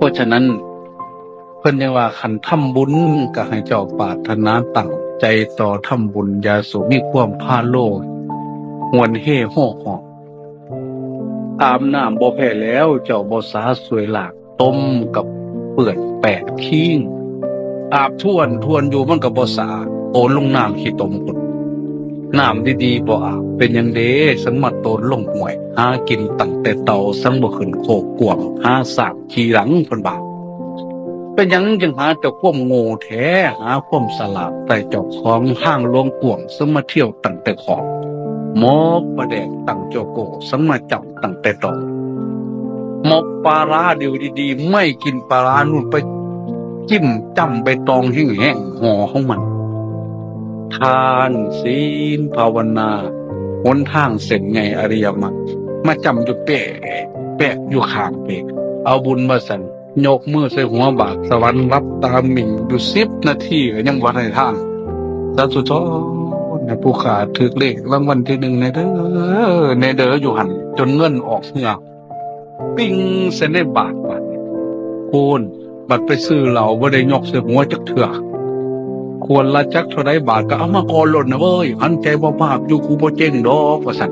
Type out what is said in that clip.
ราะฉะนั้นเพิ่นยังว่าคันทำบุญก็ให้เจ้าปรารถนาตั้งใจต่อทำบุญอย่าสูมีความพาโลภหวนเฮ่ฮ้อหอกอาบน้ำบ่แพ้แล้วเจ้าบ่สาสวยหลากต้มกับเปื้อนแปดคิงอาบทวนอยู่มันก็บ่สะอาดโอนลงน้ำขี้ตมกุดน้ำดีๆบ่อาบเป็นหยังเด้สังมาโตนลงห้วยหากินตั้งแต่เต่าสังบ่ขึ้นโคกกวางหาสากขี้หลังเพิ่นว่าเป็นหยังจึงหาแต่ความโง่แท้หาความสลาดแต่เจ้าของห้างหลวงกวงซึ่งมาเที่ยวตั้งแต่ของหมอกประแดกตั้งโจโกซึ่งมาจับตั้งแต่ดอกหมกปลาร้าเดียวดีๆไม่กินปลาร้านู่นไปจิ้มจ้ำใบตองแห้งๆห่อของมันทานศีลภาวนาหนทางเส้นไงอริยมรรคมาจำอยู่แปะอยู่ข้างเปกเอาบุญมาสั่นยกมือใส่หัวบาทสวรรค์รับตามหมิ่งอยู่10 นาทีก็ยังวัดให้ทางสาธุโตนะผู้ขาถือเลขรางวัลที่ 1ในเด้ออยู่หันจนเงินออกเหงือกปิ้งเส้นได้บาทคูณบัดไปซื้อเหล่าบ่ได้ยกใส่หัวจักเถื่อควรละจักเท่าใดบาทก็เอามาก่อนหล่นนะเว้ยหันใจบ่ภาพอยู่กูบ่เจ๊งดอกว่าซั่น